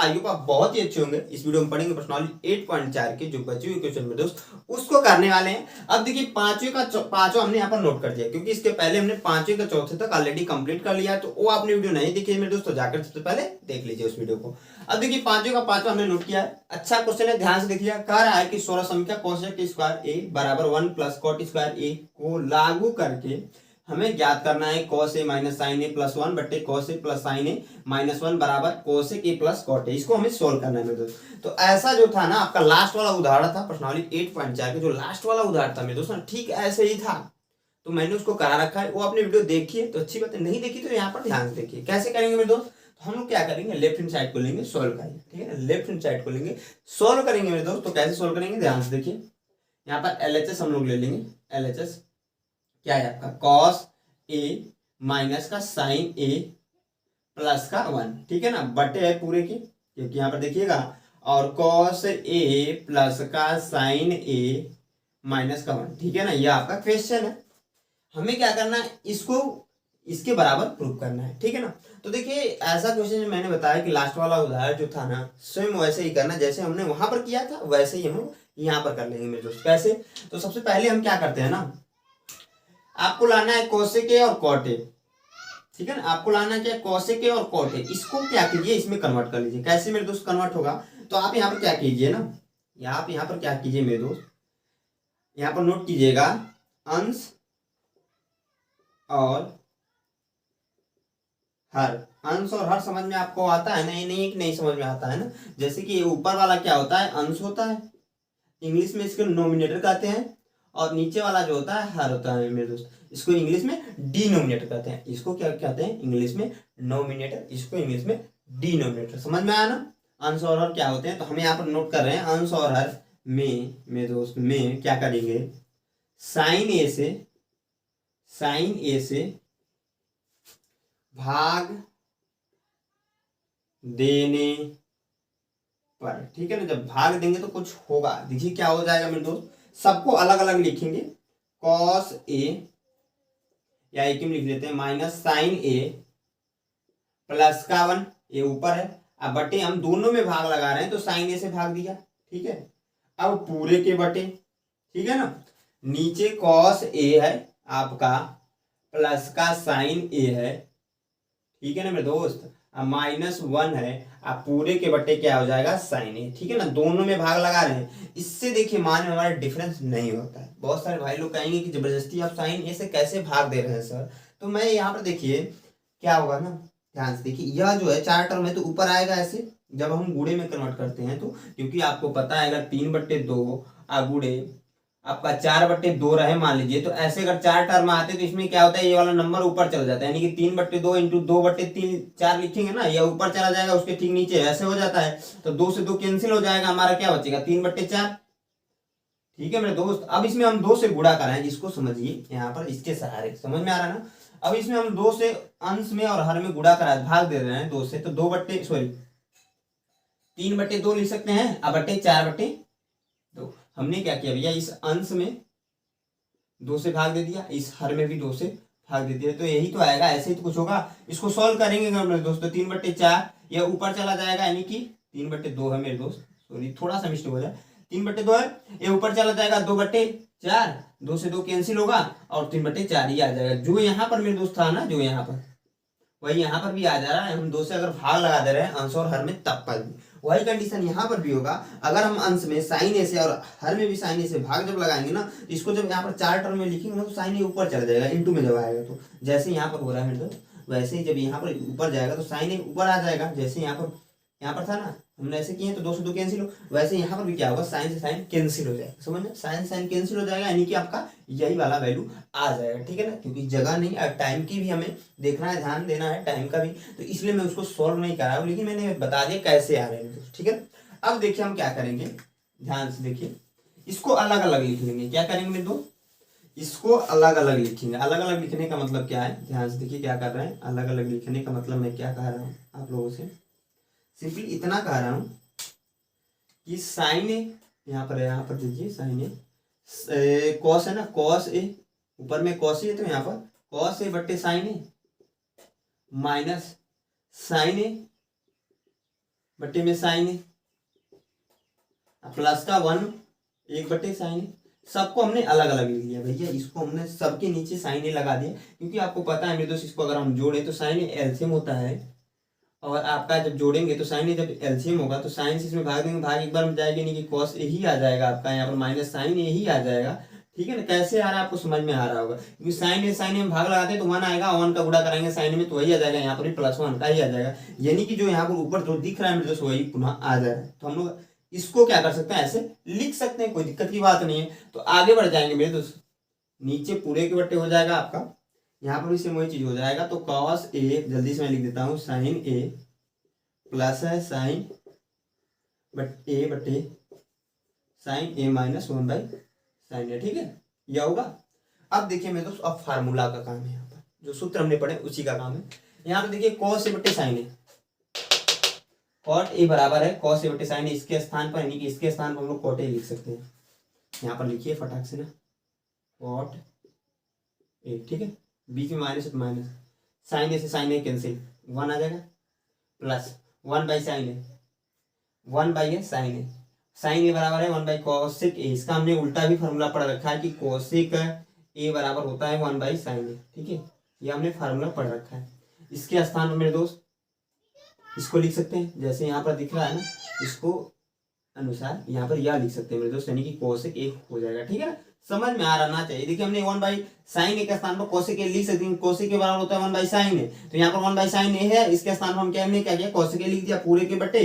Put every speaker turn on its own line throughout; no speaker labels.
I hope आप बहुत ही अच्छे होंगे। इस वीडियो में पढ़ेंगे प्रश्नावली 8.4 के जो बचे हुए क्वेश्चन में दोस्त उसको करने वाले हैं। अब देखिए पांचों हमने यहाँ पर नोट कर दिया, क्योंकि इसके पहले हमने पांचवें का चौथे तक ऑलरेडी कंप्लीट कर लिया है। तो वो आपने वीडियो नहीं देखी है मेरे दोस्तों, जाकर सबसे पहले देख लीजिए उस वीडियो को। अब देखिए पांचों का पांचों हमने नोट किया है। अच्छा क्वेश्चन है, ध्यान से देखिए। कह रहा है कि 16 संख्या कोसेक स्क्वायर ए बराबर 1 प्लस कॉट स्क्वायर ए को लागू करके हमें ज्ञात करना है cos a minus sine a plus 1 बट्टे cos a plus sine a minus 1 बराबर cosec a plus cot a. इसको हमें सोल्व करना है मेरे दोस्त। तो ऐसा जो था ना आपका लास्ट वाला उदाहरण था प्रश्नावली 8.4 के जो लास्ट वाला उदाहरण था मेरे दोस्त, ठीक ऐसे ही था। तो मैंने उसको करा रखा है, वो आपने वीडियो देखी है तो अच्छी बात है, नहीं देखी तो यहाँ पर ध्यान से देखिए। कैसे करेंगे मेरे दोस्त, तो हम लोग क्या करेंगे, लेफ्ट हैंड साइड को लेंगे, सोल्व करेंगे। ठीक है, लेफ्ट हैंड साइड को लेंगे, सोल्व करेंगे मेरे दोस्त। तो कैसे सोल्व करेंगे ध्यान से देखिए। यहाँ पर LHS हम लोग ले लेंगे। LHS क्या है आपका, कॉस ए माइनस का साइन ए प्लस का 1, ठीक है ना, बटे है पूरे की, क्योंकि यहाँ पर देखिएगा, और कॉस ए प्लस का साइन ए माइनस का 1, ठीक है ना। ये आपका क्वेश्चन है। हमें क्या करना है, इसको इसके बराबर प्रूव करना है, ठीक है ना। तो देखिए ऐसा क्वेश्चन मैंने बताया कि लास्ट वाला उदाहरण जो था ना, सेम वैसे ही करना जैसे हमने वहां पर किया था, वैसे ही हम यहाँ पर कर लेंगे मेरे दोस्त। कैसे, तो सबसे पहले हम क्या करते हैं ना, आपको लाना है कोसेक ए और कॉट ए, ठीक है ना। आपको लाना है क्या, कोसेक ए और कॉट ए। इसको क्या कीजिए, इसमें कन्वर्ट कर लीजिए। कैसे मेरे दोस्त कन्वर्ट होगा, तो आप यहाँ पर क्या कीजिए ना, आप यहाँ पर क्या कीजिए मेरे दोस्त, यहाँ पर नोट कीजिएगा अंश और हर। अंश और हर समझ में आपको आता है ना, ये नहीं कि नहीं समझ में आता है ना। जैसे कि ऊपर वाला क्या होता है, अंश होता है, इंग्लिश में इसको नोमिनेटर कहते हैं, और नीचे वाला जो होता है हर होता है मेरे दोस्त, इसको इंग्लिश में डिनोमिनेटर कहते हैं। इसको क्या कहते हैं इंग्लिश में, नोमिनेटर, इसको इंग्लिश में डिनोमिनेटर। समझ में आया ना, अंश और हर क्या होते हैं। तो हम यहाँ पर नोट कर रहे हैं अंश और हर में मेरे दोस्त में क्या करेंगे, साइन ए से भाग देने पर, ठीक है ना। जब भाग देंगे तो कुछ होगा, देखिए क्या हो जाएगा मेरे दोस्त, सबको अलग अलग लिखेंगे। कॉस ए, या एक ही लिख लेते हैं, माइनस साइन ए प्लस का 1, ये ऊपर है। अब बटे हम दोनों में भाग लगा रहे हैं तो साइन ए से भाग दिया, ठीक है। अब पूरे के बटे, ठीक है ना, नीचे कॉस ए है आपका प्लस का साइन ए है, ठीक है ना मेरे दोस्त, अब -1 है, अब पूरे के बट्टे क्या हो जाएगा, साइन ए, ठीक है ना। दोनों में भाग लगा रहे हैं, इससे देखिए मान में हमारा डिफरेंस नहीं होता है। बहुत सारे भाई लोग कहेंगे कि जबरदस्ती आप साइन ए से कैसे भाग दे रहे हैं सर। तो मैं यहाँ पर देखिए क्या होगा ना, ध्यान से देखिए, यह जो है 4 टर्म है तो ऊपर आएगा ऐसे, जब हम गुणे में कन्वर्ट करते हैं तो, क्योंकि आपको पता है अगर 3/2 गुणे आपका 4/2 रहे मान लीजिए, तो ऐसे अगर 4 टर्म आते तो इसमें क्या होता है, ये वाला नंबर ऊपर चला जाता है, यानी कि 3/2 इंटू 2/3 4 लिखेंगे ना, ये ऊपर चला जाएगा, उसके ठीक नीचे ऐसे हो जाता है। तो 2 से 2 कैंसिल हो जाएगा, हमारा क्या बचेगा 3/4, ठीक है मेरे दोस्त। अब इसमें हम 2 से गुणा कराएं, जिसको समझिए यहाँ पर इसके सहारे, समझ में आ रहा है ना। अब इसमें हम 2 से अंश में और हर में गुणा करा भाग दे रहे हैं 2 से, तो 3/2 लिख सकते हैं, अब बटे 4/2। हमने क्या किया भैया, इस अंश में 2 से भाग दे दिया, इस हर में भी 2 से भाग दे दिया, तो यही तो आएगा, ऐसे ही तो कुछ होगा। इसको सॉल्व करेंगे मेरे दोस्तों, 3/4 यह ऊपर चला जाएगा, यानी कि 3/2 है मेरे दोस्त, सॉरी थोड़ा सा मिस्टेक हो जाए, 3/2 है, ये ऊपर चला जाएगा 2/4, 2 से 2 कैंसिल होगा और 3/4 ही आ जाएगा। जो यहाँ पर मेरे दोस्त था ना, जो यहाँ पर, वही यहाँ पर भी आ जा रहा है। हम 2 से अगर भाग लगा दे रहे हैं अंश और हर में, तब पर भी वही कंडीशन यहाँ पर भी होगा। अगर हम अंश में साइन ए से और हर में भी साइन ए से भाग जब लगाएंगे ना, तो इसको जब यहाँ पर 4 टर्म में लिखेंगे ना, तो साइन ए ऊपर चला जाएगा, इंटू में जब आएगा तो, जैसे यहाँ पर हो रहा है मेरे दोस्त, वैसे ही जब यहाँ पर ऊपर जाएगा तो साइन ए ऊपर आ जाएगा। जैसे यहाँ पर था ना, हमने ऐसे किए तो 2 से 2 कैंसिल हो, वैसे यहाँ पर भी क्या होगा, साइन से साइन कैंसिल हो जाएगा, समझ में, साइन साइन कैंसिल हो जाएगा, यानी कि आपका यही वाला वैल्यू आ जाएगा, ठीक है ना। क्योंकि जगह नहीं और टाइम की भी हमें देखना है, ध्यान देना है टाइम का भी, तो इसलिए मैं उसको सॉल्व नहीं कर रहा हूँ, लेकिन मैंने बता दिया कैसे आ रहे हैं, ठीक है। अब देखिए हम क्या करेंगे, ध्यान से देखिए, इसको अलग अलग लिख लेंगे। क्या करेंगे मेरे दोस्त, इसको अलग अलग लिखेंगे। अलग अलग लिखने का मतलब क्या है, ध्यान से देखिए क्या कर रहे हैं। अलग अलग लिखने का मतलब मैं क्या कह रहा हूँ आप लोगों से, सिंपली इतना कह रहा हूं कि साइन ए, यहाँ पर दीजिए साइन ए, कॉस है ना, कॉस ए, ऊपर में कॉस ए, तो यहाँ पर कॉस ए बट्टे साइन ए माइनस साइन ए बटे में साइन ए, प्लस का 1/sin ए। सबको हमने अलग अलग लिख लिया भैया, इसको हमने सबके नीचे साइन ए लगा दिया, क्योंकि आपको पता है मेरे दोस्त इसको अगर हम जोड़े तो साइन ए एलसीएम होता है, और आपका जब जोड़ेंगे तो साइन ए जब एलसीएम होगा तो साइन से इसमें भाग देंगे, भाग एक बार में जाएगी नहीं कि कॉस ए ही आ जाएगा आपका, यहाँ पर माइनस साइन ए ही आ जाएगा। ठीक है ना, कैसे आ रहा है आपको समझ में आ रहा होगा, क्योंकि साइन ए में भाग लगाते हैं तो 1 आएगा, 1 का गुणा कराएंगे साइन में तो वही आ जाएगा, यहाँ पर भी +1 का ही आ जाएगा, यानी कि जो यहाँ पर ऊपर जो दिख रहा है मेरे दोस्त वही पुनः आ जाएगा। तो हम लोग इसको क्या कर सकते हैं, ऐसे लिख सकते हैं, कोई दिक्कत की बात नहीं है। तो आगे बढ़ जाएंगे मेरे दोस्त, नीचे पूरे के बट्टे हो जाएगा आपका, यहाँ पर भी सेम वही चीज हो जाएगा। तो cos ए, जल्दी से मैं लिख देता हूँ, sin ए प्लस है sin ए बटे sin ए माइनस 1/sin ए। ठीक है, यह होगा। अब देखिए मेरे दोस्त, अब फार्मूला का काम है, यहाँ पर जो सूत्र हमने पढ़े उसी का काम है। यहाँ पर देखिए cos ए बटे sin ए, cot ए बराबर है cos ए बटे sin ए, इसके स्थान पर यानी कि इसके स्थान पर हम लोग cot ए लिख सकते हैं। यहाँ पर लिखिए फटाक से ना, cot ए। ठीक है, बीच में माइनस है तो माइनस, साइन ए से साइन ए कैंसिल, 1 आ जाएगा, प्लस 1/sin ए, 1/sin ए, साइन ए बराबर है 1/cosec ए। इसका हमने उल्टा भी फार्मूला पढ़ रखा है कि cosec ए बराबर होता है 1/sin ए। ठीक है, ये हमने फार्मूला पढ़ रखा है। इसके स्थान पर मेरे दोस्त इसको लिख सकते हैं, जैसे यहाँ पर दिख रहा है ना, इसको अनुसार यहाँ पर यह लिख सकते हैं मेरे दोस्त, यानी कि cosec ए हो जाएगा। ठीक है ना, समझ में आ रहना चाहिए। देखिए हमने 1/sin ए के स्थान पर cosec ए लिख सकते हैं, cosec ए बराबर होता है 1/sin ए, तो यहाँ पर 1/sin ए है, इसके स्थान पर हम क्या हमने क्या किया, cosec ए लिख दिया पूरे के बटे,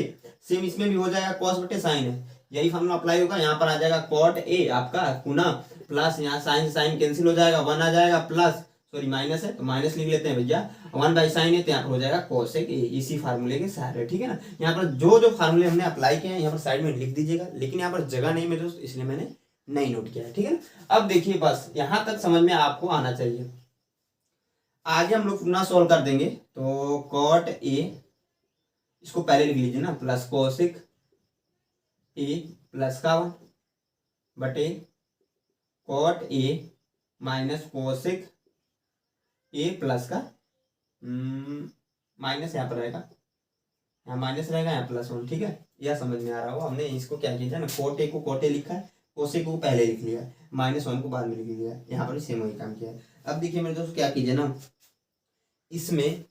सेम इसमें भी हो जाएगा cos बटे sin ए, यही फॉर्मूला अप्लाई होगा। यहाँ पर आ जाएगा cot ए आपका गुना, प्लस यहाँ साइन साइन कैंसिल हो जाएगा, 1 आ जाएगा, प्लस सॉरी माइनस है तो माइनस लिख लेते हैं भैया, 1/sin ए, तो यहाँ पर हो जाएगा cosec ए, इसी फार्मूले के सहारे। ठीक है ना, यहाँ पर जो जो फार्मूले हमने अप्लाई किए हैं यहाँ पर साइड में लिख दीजिएगा, लेकिन यहाँ पर जगह नहीं मेरे दोस्त, इसलिए मैंने नहीं नोट किया है। ठीक है, अब देखिए बस यहाँ तक समझ में आपको आना चाहिए। आगे हम लोग पुनः सॉल्व कर देंगे, तो cot ए, इसको पहले लिख लीजिए ना, प्लस cosec ए प्लस का 1 बटे cot ए माइनस cosec ए प्लस का माइनस, यहाँ पर रहेगा, यहाँ माइनस रहेगा, यहाँ +1। ठीक है, यह समझ में आ रहा होगा। हमने इसको क्या किया ना, cot ए को cot ए लिखा है, cosec को पहले लिख लिया, -1 को बाद में लिख लिया, यहाँ पर भी सेम वही काम किया है। अब देखिए मेरे दोस्त, क्या कीजिए ना, इसमें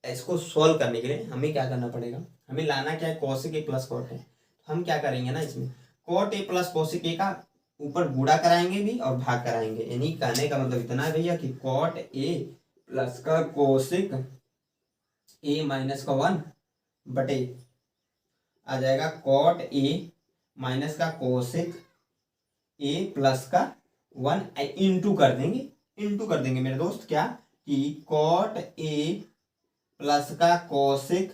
इसको सॉल्व करने के लिए हमें क्या करना पड़ेगा, हमें लाना क्या है, cosec ए प्लस cot ए। हम क्या करेंगे ना, इसमें cot ए प्लस cosec ए का ऊपर गुणा कराएंगे भी और भाग कराएंगे, यानी कहने का मतलब इतना है भैया कि cot ए प्लस का cosec ए माइनस का 1 बटे आ जाएगा cot ए माइनस का cosec ए प्लस का 1 इंटू कर देंगे मेरे दोस्त, क्या कि cot ए प्लस का cosec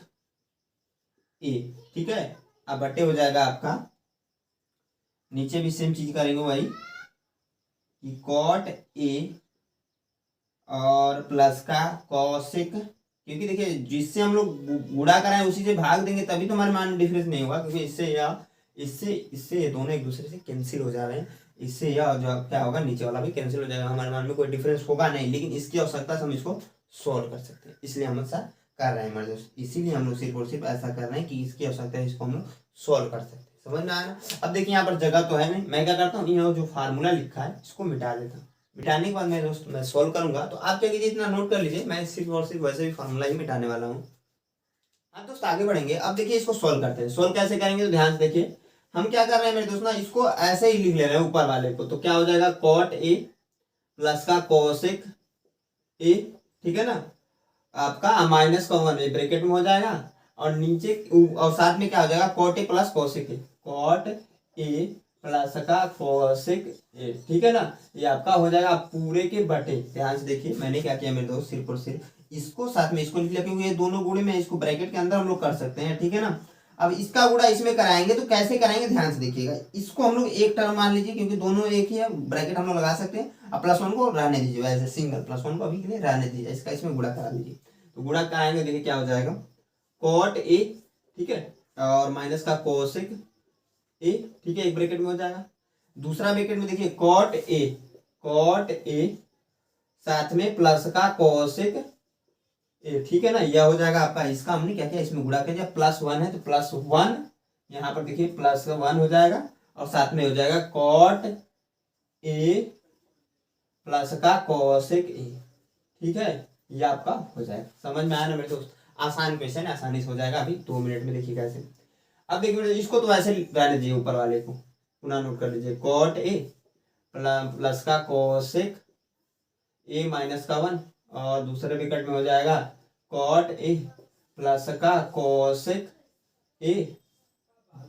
ए। ठीक है, अब बटे हो जाएगा आपका, नीचे भी सेम चीज करेंगे वही, कि cot ए और प्लस का cosec, क्योंकि देखिए जिससे हम लोग गुणा कराएं उसी से भाग देंगे, तभी तो हमारे मान में डिफरेंस नहीं होगा, क्योंकि इससे या इससे ये दोनों एक दूसरे से कैंसिल हो जा रहे हैं, इससे या जो क्या होगा, नीचे वाला भी कैंसिल हो जाएगा, हमारे मान में कोई डिफरेंस होगा नहीं। लेकिन इसकी आवश्यकता से हम इसको सॉल्व कर सकते हैं, इसलिए हम ऐसा कर रहे हैं हमारे दोस्त, इसीलिए हम लोग सिर्फ और सिर्फ ऐसा कर रहे हैं कि इसकी आवश्यकता है, इसको हम लोग सॉल्व कर सकते हैं। समझ में आया? अब देखिए यहाँ पर जगह तो है नहीं, मैं क्या करता हूँ, यहाँ जो फार्मूला लिखा है इसको मिटा देता हूँ, मिटाने के बाद मैं दोस्त मैं सॉल्व करूंगा, तो आप क्या कीजिए, इतना नोट कर लीजिए, मैं सिर्फ और सिर्फ वैसे भी फार्मूला ही मिटाने वाला हूँ। अब दोस्त आगे बढ़ेंगे, अब देखिए इसको सॉल्व करते हैं। सॉल्व कैसे करेंगे, तो ध्यान से देखिए, हम क्या कर रहे हैं मेरे दोस्त ना, इसको ऐसे ही लिख ले रहे हैं ऊपर वाले को, तो क्या हो जाएगा, cot ए प्लस का cosec ए, ठीक है ना, आपका माइनस का 1 ब्रैकेट में हो जाएगा, और नीचे और साथ में क्या हो जाएगा, cot ए प्लस cosec ए, cot ए प्लस का cosec ए। ठीक है ना, ये आपका हो जाएगा पूरे के बटे। ध्यान से देखिए, मैंने क्या किया मेरे दोस्त, सिर्फ और सिर्फ इसको साथ में इसको लिख लिया, क्योंकि ये दोनों गुणे में इसको ब्रैकेट के अंदर हम लोग कर सकते हैं। ठीक है ना, अब इसका गुणा इसमें कराएंगे तो कैसे कराएंगे, ध्यान से देखिएगा, इसको हम लोग एक टर्म मान लीजिए, क्योंकि दोनों एक ही है, ब्रैकेट हम लोग लगा सकते हैं, अब +1 को रहने दीजिए, वैसे सिंगल +1 को अभी के लिए रहने दीजिए, इसका इसमें गुणा करा दीजिए। तो गुणा कराएंगे, देखिए क्या हो जाएगा, cot ए, ठीक है, और माइनस का cosec ए, ठीक है, एक ब्रैकेट में हो जाएगा, दूसरा ब्रैकेट में देखिए cot ए साथ में प्लस का cosec ए, ठीक है ना। यह हो जाएगा आपका, इसका हमने क्या किया, इसमें गुणा कर दिया, +1 है तो +1, यहाँ पर देखिए +1 हो जाएगा और साथ में हो जाएगा कॉट ए प्लस का कोसेक ए। ठीक है, ये आपका हो जाएगा। समझ में आया ना मेरे दोस्त? आसान क्वेश्चन है, आसानी से हो जाएगा। अभी 2 मिनट में देखिए कैसे। अब देखिए मेरे, इसको तो ऐसे रहने दीजिए, ऊपर वाले को पुनः नोट कर लीजिए, कॉट ए प्लस का कोसेक ए -1, और दूसरे ब्रैकेट में हो जाएगा कॉट ए प्लस का कोसेक ए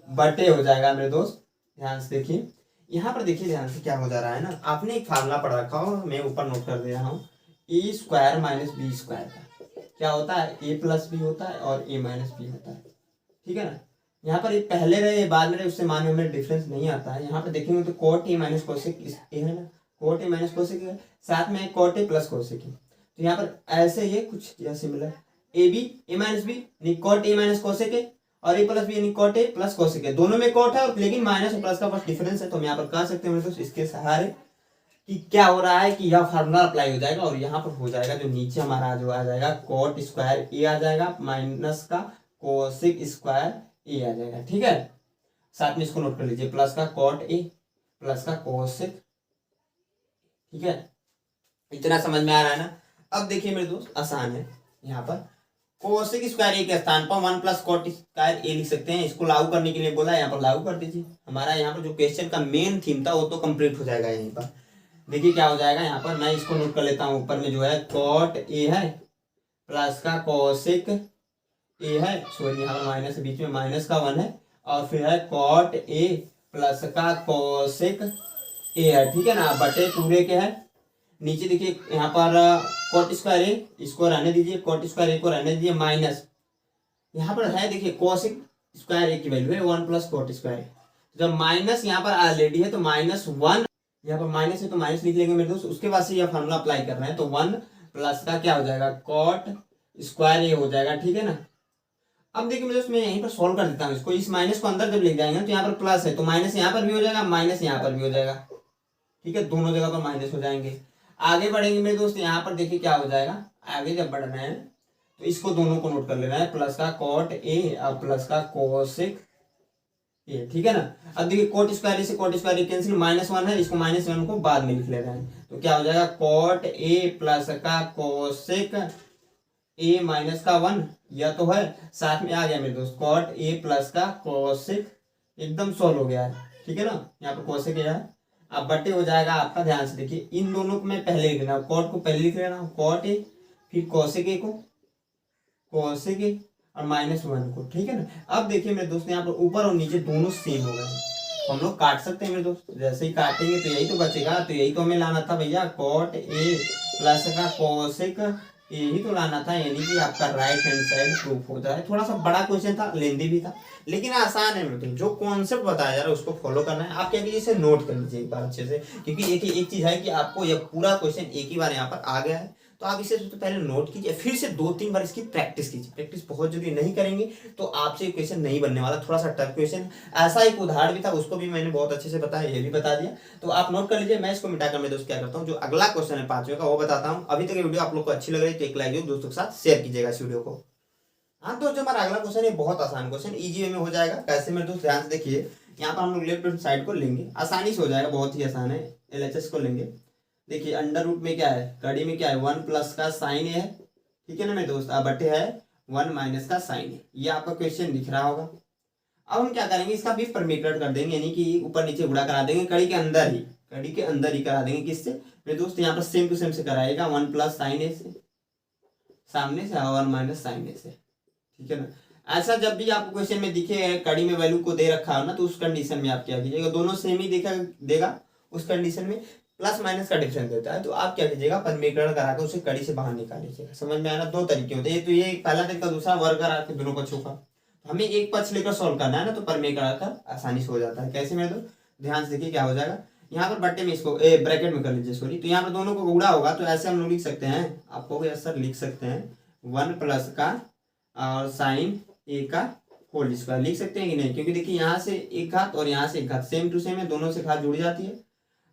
बटे हो जाएगा मेरे दोस्त। ध्यान से देखिए, यहाँ पर देखिए ध्यान से क्या हो जा रहा है ना, आपने एक फार्मूला पढ़ रखा हो, मैं ऊपर नोट कर दे रहा हूँ, ए स्क्वायर माइनस बी स्क्वायर का क्या होता है, ए प्लस बी होता है और ए माइनस बी होता है। ठीक है ना। यहाँ पर ये पहले रहे बाद में रहे, उससे मान में डिफरेंस नहीं आता है। यहाँ पर देखेंगे तो cot a minus cosec a है ना, कॉट ए माइनस कोसेक है, साथ में कॉट ए प्लस कोसेक है। तो यहाँ पर ऐसे ये कुछ या similar, a b a minus b cot a minus cosec है, और ए प्लस बी यानी कॉट ए प्लस कोसेक है। दोनों में कॉट है और लेकिन माइनस और प्लस का बस डिफरेंस है। तो हम यहाँ पर कह सकते हैं दोस्तों इसके सहारे कि क्या हो रहा है कि यह फार्मूला अप्लाई हो जाएगा और यहाँ पर हो जाएगा जो नीचे हमारा जो आ जाएगा कॉट स्क्वायर ए आ जाएगा माइनस का कोसेक स्क्वायर ए आ जाएगा। ठीक है, साथ में इसको नोट कर लीजिए, प्लस का कॉट ए प्लस का कोसेक। ठीक है, इतना समझ में आ रहा है ना। अब देखिए मेरे दोस्त आसान है, यहाँ पर कोसेक स्क्वायर ए के स्थान पर 1 प्लस कॉट स्क्वायर ए लिख सकते हैं। इसको लागू करने के लिए बोला है, यहाँ पर लागू कर दीजिए। हमारा यहाँ पर जो क्वेश्चन का मेन थीम था वो तो कंप्लीट हो जाएगा। यहीं पर देखिए क्या हो जाएगा, यहाँ पर मैं इसको नोट कर लेता हूँ, ऊपर में जो है कॉट ए है प्लस का कोसेक ए है, सॉरी यहाँ पर माइनस है, बीच में -1 है, और फिर है कॉट ए प्लस का कोसेक ए है। ठीक है ना, बटे पूरे के है। नीचे देखिए यहाँ पर कॉट स्क्वायर ए, इसको रहने दीजिए, कॉट स्क्वायर ए को रहने दीजिए, माइनस यहाँ पर है देखिए कोसेक स्क्वायर ए की वैल्यू है 1 प्लस कॉट स्क्वायर ए। जब माइनस यहाँ पर ऑलरेडी है तो -1, यहाँ पर माइनस है तो माइनस लिख लेंगे मेरे दोस्त। उसके बाद से यह फार्मूला अप्लाई कर रहे हैं तो 1 प्लस का क्या हो जाएगा, कॉट स्क्वायर ए हो जाएगा। ठीक है ना। अब देखिए मेरे दोस्त मैं यहीं पर सॉल्व कर देता हूँ इसको, इस माइनस को अंदर जब ले जाएंगे तो यहाँ पर प्लस है तो माइनस यहाँ पर भी हो जाएगा, माइनस यहाँ पर भी हो जाएगा। ठीक है, दोनों जगह पर माइनस हो जाएंगे। आगे बढ़ेंगे मेरे दोस्त, यहाँ पर देखिए क्या हो जाएगा, आगे जब बढ़ रहे हैं तो इसको दोनों को नोट कर लेना है, प्लस का कॉट ए और प्लस का कोसेक ए। ठीक है ना। अब देखिए कॉट स्क्वायर से कॉट स्क्वायर कैंसिल, -1 है, इसको -1 को बाद में लिख ले रहे हैं तो क्या हो जाएगा, कॉट ए प्लस का कोसेक ए -1, यह तो है, साथ में आ गया मेरे दोस्त कॉट ए प्लस का कोसेक, एकदम सॉल्व हो गया है। ठीक है ना, यहाँ पर कोसेक है, अब बटे हो जाएगा आपका। ध्यान से देखिए, इन दोनों को मैं पहले लिख लेना, कॉट को पहले लिख लेना, कॉट ए, फिर कोसेक ए को, कोसेक ए और -1 को। ठीक है ना। अब देखिए मेरे दोस्त यहाँ पर ऊपर और नीचे दोनों सेम हो गए, हम लोग काट सकते हैं मेरे दोस्त। जैसे ही काटेंगे तो यही तो बचेगा, तो यही तो हमें लाना था भैया, कॉट ए प्लस का कोसेक यही तो लाना था, यानी कि आपका राइट हैंड साइड प्रूफ होता है। थोड़ा सा बड़ा क्वेश्चन था, लेंदी भी था, लेकिन आसान है मेरे, जो कॉन्सेप्ट बताया जा रहा है उसको फॉलो करना है। आप क्या कीजिए, इसे नोट कर लीजिए एक बार अच्छे से, क्योंकि एक चीज है कि आपको यह पूरा क्वेश्चन एक ही बार यहाँ पर आ गया है, तो आप इसे तो पहले नोट कीजिए, फिर से 2-3 बार इसकी प्रैक्टिस कीजिए। प्रैक्टिस बहुत जरूरी, नहीं करेंगे तो आपसे क्वेश्चन नहीं बनने वाला, थोड़ा सा टफ क्वेश्चन। ऐसा एक उदाहरण भी था, उसको भी मैंने बहुत अच्छे से बताया, ये भी बता दिया, तो आप नोट कर लीजिए। मैं इसको मिटाकर मेरे दोस्त क्या करता हूँ, जो अगला क्वेश्चन है 5वें का वो बताता हूँ। अभी तक ये वीडियो आप लोग को अच्छी लग रही है तो एक लाइक दो, दोस्तों के साथ शेयर कीजिएगा इस वीडियो को। हाँ, तो जो हमारा अगला क्वेश्चन है बहुत आसान क्वेश्चन, इजी वे में हो जाएगा। कैसे मेरे दोस्त, ध्यान से देखिए, यहाँ पर हम लोग लेफ्ट हैंड साइड को लेंगे, आसानी से हो जाएगा, बहुत ही आसान है। LHS को लेंगे, देखिए अंडर रूट में क्या है, कड़ी में क्या है, 1 प्लस का साइन है। ठीक है ना मेरे दोस्त, अब बटे है 1 माइनस का साइन है, ये आपका क्वेश्चन दिख रहा होगा। अब हम क्या करेंगे, इसका भी परमीटेड कर देंगे, यानी कि ऊपर नीचे गुणा करा देंगे, कड़ी के अंदर ही करा देंगे। किससे मेरे दोस्त, यहाँ पर सेम टू सेम से कराएगा, 1 प्लस साइन ए से, सामने से 1 माइनस साइन ए से। ठीक है ना। ऐसा जब भी आपको क्वेश्चन में दिखे कड़ी में वैल्यू को दे रखा हो ना, तो उस कंडीशन में आप क्या कीजिएगा, दोनों सेम ही देगा, उस कंडीशन में प्लस माइनस का डिफरेंस देता है, तो आप क्या कीजिएगा, परमीकरण करा के उसे कड़ी से बाहर निकाल लीजिएगा। समझ में आना, 2 तरीके होते हैं, तो ये पहला तरीका, दूसरा वर्ग करा के दोनों पक्षों का। हमें एक पक्ष लेकर सॉल्व करना है ना, तो परमीकरण कर आसानी से हो जाता है। कैसे मेरे दोस्त, ध्यान से देखिए क्या हो जाएगा, यहाँ पर बट्टे में इसको ब्रैकेट में कर लीजिए, सॉरी, तो यहाँ पर दोनों को गुणा होगा, तो ऐसे हम लोग लिख सकते हैं, आपको सर लिख सकते हैं 1 प्लस का और साइन ए का होल स्क्वायर लिख सकते हैं कि नहीं, क्योंकि देखिए यहाँ से एक घात और यहाँ से एक घात सेम टू सेम है, दोनों से घात जुड़ जाती है।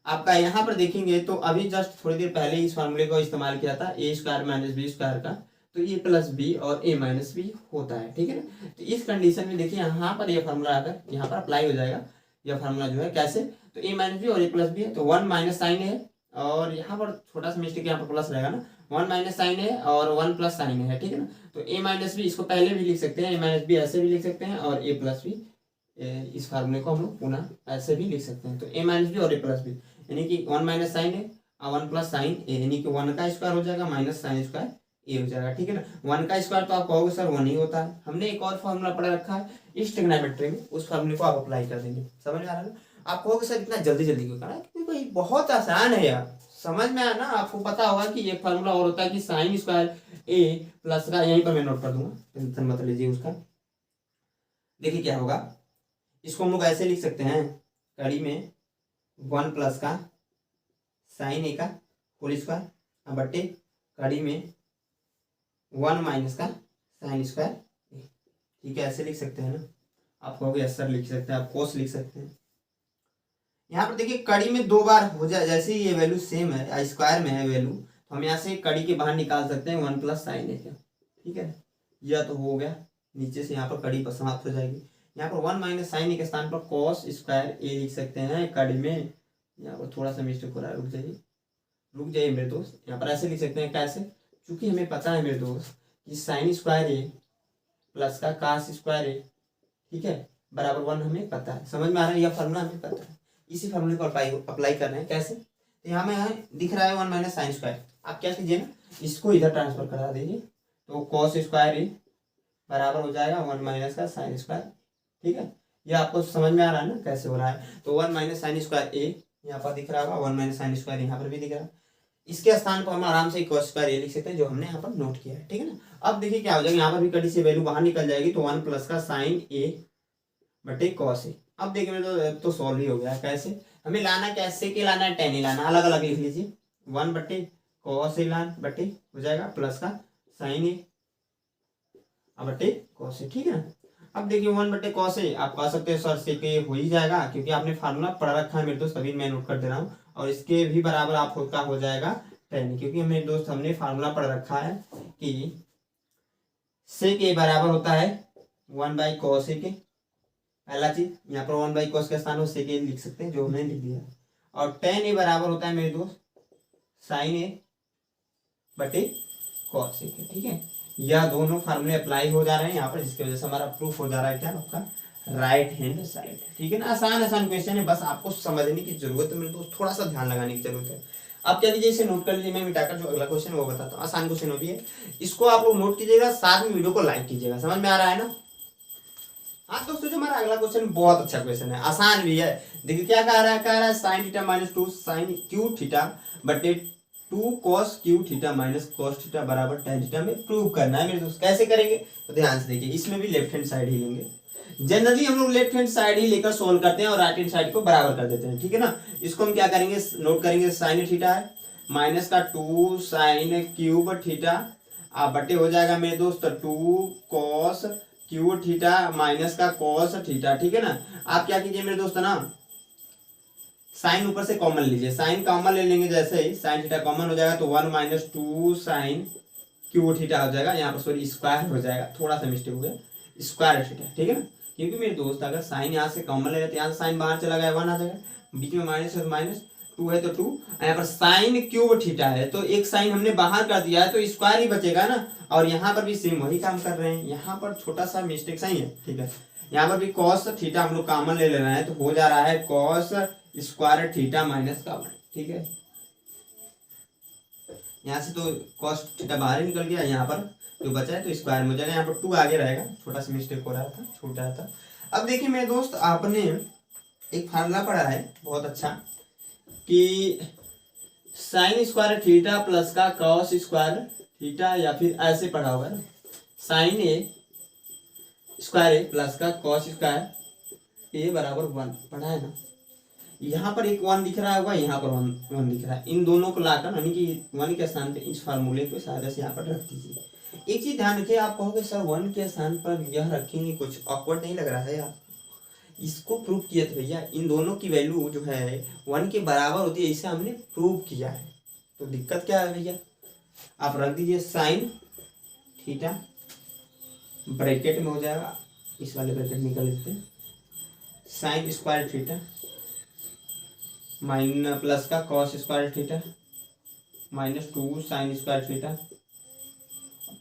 आपका यहाँ पर देखेंगे तो अभी जस्ट थोड़ी देर पहले इस फार्मूले को इस्तेमाल किया था, ए स्क्वायर माइनस बी स्क्वायर का, तो ए प्लस बी और ए माइनस बी होता है, ठीक है ना। तो इस कंडीशन में देखिए यहाँ पर ये फार्मूला आकर यहाँ पर अप्लाई हो जाएगा, यह फार्मूला जो है कैसे, तो ए माइनस बी और ए प्लस बी है, तो 1 माइनस साइन है, और यहाँ पर छोटा सा मिस्टेक यहाँ पर प्लस रहेगा ना, 1 माइनस साइन है और 1 प्लस साइन है, ठीक है ना। तो ए माइनस बी इसको पहले भी लिख सकते हैं, ए माइनस बी ऐसे भी लिख सकते हैं, और ए प्लस बी इस फार्मूले को हम लोग पुनः ऐसे भी लिख सकते हैं। तो ए माइनस बी और ए प्लस बी यानी कि 1 माइनस साइन है और 1 प्लस साइन ए, यानी कि 1 का स्क्वायर हो जाएगा माइनस साइन स्क्वायर ए हो जाएगा, ठीक है ना। 1 का स्क्वायर तो आप कहोगे सर 1 ही होता है, हमने एक और फार्मूला पढ़ा रखा है इस ट्रिग्नोमेट्री में, उस फार्मूले को आप अप्लाई कर देंगे। समझ में आ रहा है ना। आप कहोगे सर इतना जल्दी जल्दी क्यों करना है, क्योंकि भाई बहुत आसान है यार, समझ में आया ना। आपको पता होगा कि एक फार्मूला और होता है कि साइन स्क्वायर ए प्लस का, यहीं पर मैं नोट कर दूंगा, टेंशन मत लीजिए उसका। देखिए क्या होगा, इसको हम लोग ऐसे लिख सकते हैं, कड़ी में 1 प्लस का साइन ए का होल स्क्वायर बटे कड़ी में 1 माइनस का साइन स्क्वायर, ठीक है, ऐसे लिख सकते हैं ना। आप कहोगे यस सर लिख सकते हैं, आप कोस लिख सकते हैं। यहाँ पर देखिए कड़ी में 2 बार हो जाए, जैसे ही ये वैल्यू सेम है, स्क्वायर में है वैल्यू, तो हम यहाँ से कड़ी के बाहर निकाल सकते हैं 1 प्लस साइन ए का, ठीक है। यह तो हो गया, नीचे से यहाँ पर कड़ी पर समाप्त हो जाएगी। यहाँ पर 1 माइनस साइन ए के स्थान पर कॉस स्क्वायर ए लिख सकते हैं कड़ी में। यहाँ पर थोड़ा सा मिस्टेक हो रहा है, रुक जाइए मेरे दोस्त, यहाँ पर ऐसे लिख सकते हैं, कैसे, क्योंकि हमें पता है मेरे दोस्त कि साइन स्क्वायर ए प्लस का कास स्क्वायर ए, ठीक है, बराबर 1 हमें पता है। समझ में आ रहा है, यह फार्मूला हमें पता है, इसी फार्मूले को अप्लाई कर रहे हैं। कैसे, तो यहाँ में दिख रहा है 1 माइनस साइन स्क्वायर, आप क्या कीजिए ना, इसको इधर ट्रांसफर करा दीजिए, तो कॉस स्क्वायर ए बराबर हो जाएगा 1 माइनस का साइन स्क्वायर, ठीक है। ये आपको समझ में आ रहा है ना कैसे हो रहा है। तो 1 माइनस साइन स्क्वायर ए यहाँ पर दिख रहा होगा, 1 माइनस साइन स्क्वायर यहाँ पर भी दिख रहा है, इसके स्थान पर हम आराम से कॉस स्क्वायर ए लिख सकते हैं, जो हमने यहाँ पर नोट किया है, ठीक है ना। अब देखिए क्या हो जाएगा, यहाँ पर भी कड़ी से वैल्यू बाहर निकल जाएगी, तो 1 प्लस का साइन ए बटे कॉस ए। अब देखिए मेरे तो सॉल्व ही हो गया। कैसे, हमें लाना कैसे के लाना है, टेन ही लाना, अलग अलग लिख लीजिए, 1 बटे कॉस ए लान बटे हो जाएगा प्लस का साइन ए बटे कॉस ए, ठीक है ना। अब देखिए 1 बटे कॉस ए आप कह सकते हैं सर से के हो ही जाएगा, क्योंकि आपने फार्मूला पढ़ रखा है मेरे दोस्त, तभी मैं नोट कर दे रहा हूँ, और इसके भी बराबर आपका हो जाएगा 10, क्योंकि मेरे दोस्त हमने फार्मूला पढ़ रखा है कि से के बराबर होता है 1 बाई कॉस ए के, पहला चीज यहाँ पर 1 बाई कॉस के स्थान पर से के लिख सकते हैं, जो हमने लिख दिया, और tan ए बराबर होता है मेरे दोस्त साइन ए बटे कॉस ए के, ठीक है। यह दोनों फार्मूले अप्लाई हो जा रहे हैं यहाँ पर, जिसकी वजह से हमारा प्रूफ हो जा रहा है क्या, आपका राइट हैंड साइड, ठीक है ना। आसान क्वेश्चन है, बस आपको समझने की जरूरत है मेरे दोस्त, थोड़ा सा ध्यान लगाने की जरूरत है। आप क्या कीजिए, इसे नोट कर लीजिए, मैं मिटाकर जो अगला क्वेश्चन है वो बताता हूँ, आसान क्वेश्चन भी है, इसको आप लोग नोट कीजिएगा, साथ में वीडियो को लाइक कीजिएगा। समझ में आ रहा है ना। हाँ दोस्तों, जो हमारा अगला क्वेश्चन बहुत अच्छा क्वेश्चन है, आसान भी है। देखिए क्या कह रहा है sine theta minus 2 sine cube theta बटे 2 cos cube theta minus cos theta बराबर tan थीटा में प्रूव करना है मेरे दोस्त। कैसे करेंगे, तो ध्यान से देखिए, इसमें भी लेफ्ट हैंड साइड ही लेंगे। जनरली हम लोग लेफ्ट हैंड साइड ही लेकर सोल्व करते हैं और राइट हैंड साइड को बराबर कर देते हैं, ठीक है ना। इसको हम क्या करेंगे, नोट करेंगे, साइन थीटा है माइनस का 2 साइन क्यूब थीटा बटे हो जाएगा मेरे दोस्त 2 कॉस क्यू थीटा माइनस का कॉस थीटा, ठीक है ना। आप क्या कीजिए मेरे दोस्त ना, साइन ऊपर से कॉमन लीजिए, साइन कॉमन ले लेंगे, जैसे ही साइन थीटा कॉमन हो जाएगा तो 1 माइनस 2 साइन क्यू थीटा हो जाएगा, यहाँ पर सॉरी स्क्वायर हो जाएगा, थोड़ा सा मिस्टेक हो गया, स्क्वायर थीटा, ठीक है ना। क्योंकि मेरे दोस्त अगर साइन यहाँ से कॉमन ले लेते, यहाँ से साइन बाहर चला गया 1 आ जाएगा, बीच में माइनस और माइनस 2 है तो 2, यहाँ पर साइन क्यूब थीटा है तो एक साइन हमने बाहर कर दिया है तो स्क्वायर ही बचेगा ना। और यहाँ पर भी सेम वही काम कर रहे हैं, यहाँ पर छोटा सा मिस्टेक सही है, ठीक है। यहाँ पर भी कॉस थीटा हम लोग कॉमन ले रहे हैं तो हो जा रहा है कॉस स्क्वायर थीटा माइनस का 1, ठीक है। यहाँ से तो कॉस थीटा बाहर ही निकल गया, यहाँ पर जो बचा है तो स्क्वायर में हो जाएगा, यहाँ पर 2 आगे रहेगा, छोटा सा मिस्टेक हो रहा था, छूट रहा था। अब देखिए मेरे दोस्त, आपने एक फार्मूला पढ़ा है बहुत अच्छा कि साइन स्क्वायर थीटा प्लस का कॉस स्क्वायर थीटा, या फिर ऐसे पढ़ा होगा ना, साइन ए स्क्वायर ए प्लस का कॉस स्क्वायर ए बराबर 1 पढ़ा है ना। यहाँ पर एक 1 दिख रहा होगा, यहाँ पर 1 दिख रहा है, इन दोनों को लाकर यानी कि 1 के स्थान पे इस फार्मूले को सादा से यहाँ पर रख दीजिए। एक चीज ध्यान रखिए, आप कहोगे सर 1 के स्थान पर यह रखेंगे, कुछ ऑकवर्ड नहीं लग रहा है यार। इसको प्रूव किया था भैया, इन दोनों की वैल्यू जो है 1 के बराबर होती है, इसे हमने प्रूव किया है, तो दिक्कत क्या है भैया। आप रख दीजिए साइन थीटा ब्रैकेट में हो जाएगा, इस वाले ब्रैकेट निकल लेते हैं, sine square theta minus plus का cos square theta minus 2 sine square theta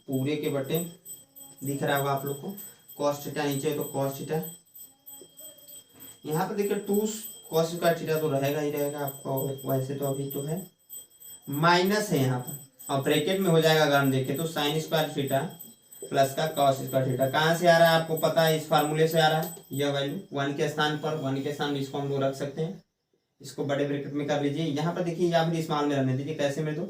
पूरे के बटे दिख रहा होगा आप लोग को, कॉस थीटा नीचे है तो कॉस थीटा, यहाँ पर देखिए 2 कॉस स्क्वायर थीटा तो रहेगा ही रहेगा आपका, वैसे तो अभी तो है, माइनस है यहाँ पर, और ब्रैकेट में हो जाएगा अगर हम देखें तो साइन स्क्वायर थीटा प्लस का कॉस स्क्वायर थीटा। कहाँ से आ रहा है आपको पता है, इस फार्मूले से आ रहा है, यह वैल्यू 1 के स्थान पर, 1 के स्थान में इसको हम लोग रख सकते हैं, इसको बड़े ब्रैकेट में कर लीजिए। यहाँ पर देखिए या फिर स्मॉल में रहने दीजिए, कैसे में तो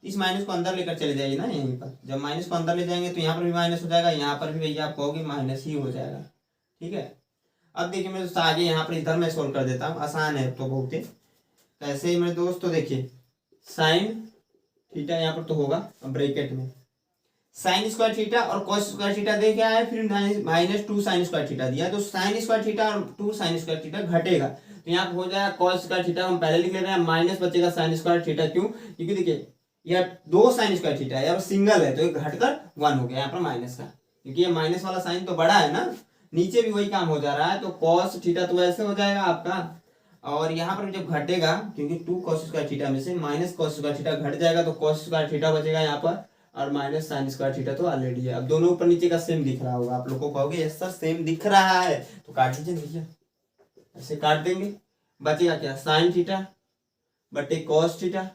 इस माइनस को अंदर लेकर चले जाइए ना, यहीं पर जब माइनस को अंदर ले जाएंगे तो यहाँ पर भी माइनस हो जाएगा, यहाँ पर भी भैया आप कहोगे माइनस ही हो जाएगा, ठीक है। अब देखिए मेरे दोस्त आगे यहाँ पर इधर मैं सोल्व कर देता हूँ, आसान है तो बहुत ही, कैसे मेरे दोस्त, तो देखिए साइन थीटा यहाँ पर तो होगा ब्रैकेट में, साइन स्क्वायर थीटा और कॉस स्क्वायर थीटा दे क्या है, फिर माइनस 2 साइन स्क्वायर थीटा दिया, तो साइन स्क्वायर थीटा और 2 साइन स्क्वायर थीटा घटेगा, तो यहाँ पर हो जाएगा कॉस स्क्वायर थीटा हम पहले लिख ले रहे हैं, माइनस बचेगा साइन स्क्वायर थीटा, क्यों, क्योंकि देखिए यह 2 साइन स्क्वायर थीटा है, यहाँ सिंगल है तो ये घटकर 1 हो गया यहाँ पर माइनस का, क्योंकि ये माइनस वाला साइन तो बड़ा है ना, नीचे भी वही काम हो जा रहा है, तो कॉस थीटा तो ऐसे हो जाएगा आपका, और यहाँ पर जब घटेगा क्योंकि 2 कॉस स्क्वायर थीटा में से माइनस कॉस स्क्वायर थीटा घट जाएगा, तो कॉस स्क्वायर थीटा बचेगा यहाँ पर, और माइनस साइन स्क्वायर थीटा तो ऑलरेडी है। अब दोनों ऊपर नीचे का सेम दिख रहा होगा, आप लोग को कहोगे यस सर सेम दिख रहा है, तो काट दीजिए भैया, ऐसे काट देंगे, बचेगा क्या, साइन थीटा बटे कॉस थीटा,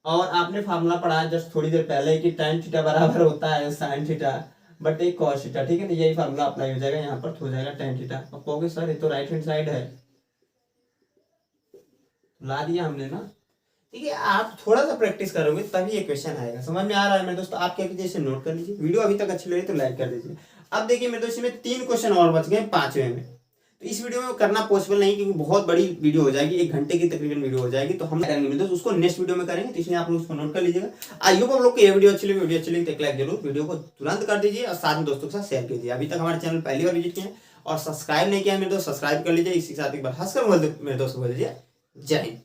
और आपने फार्मूला पढ़ा जस्ट थोड़ी देर पहले कि tan थीटा बराबर होता है साइन थीटा बटे कॉस थीटा, ठीक है, तो यही फार्मूला अप्लाई हो जाएगा यहाँ पर, हो जाएगा tan थीटा। अब कहोगे सर ये तो राइट हैंड साइड है, ला दिया हमने ना, ठीक है, आप थोड़ा सा प्रैक्टिस करोगे तभी ये क्वेश्चन आएगा, समझ में आ रहा है मेरे दोस्तों, आप क्या कीजिए इसे नोट कर लीजिए, वीडियो अभी तक अच्छी लगी तो लाइक कर दीजिए। अब देखिए मेरे दोस्तों इसमें 3 क्वेश्चन और बच गए 5वें में, तो इस वीडियो में करना पॉसिबल नहीं क्योंकि बहुत बड़ी वीडियो हो जाएगी, 1 घंटे की तकरीबन वीडियो हो जाएगी, तो हम करेंगे मेरे दोस्त उसको नेक्स्ट वीडियो में करेंगे, तो इसलिए आप लोग उसको नोट कर लीजिएगा। आई होप आप लोग को ये वीडियो अच्छी लगी, वीडियो अच्छी लगी तो एक लाइक जरूर वीडियो को तुरंत कर दीजिए और साथ में दोस्तों के साथ शेयर कीजिए। अभी तक हमारे चैनल पहली बार विजिट किए और सब्सक्राइब नहीं किया है मेरे दोस्त, सब्सक्राइब कर लीजिए। इसी के साथ एक बार हंसकर मेरे दोस्त बोल दीजिए जय हिंद।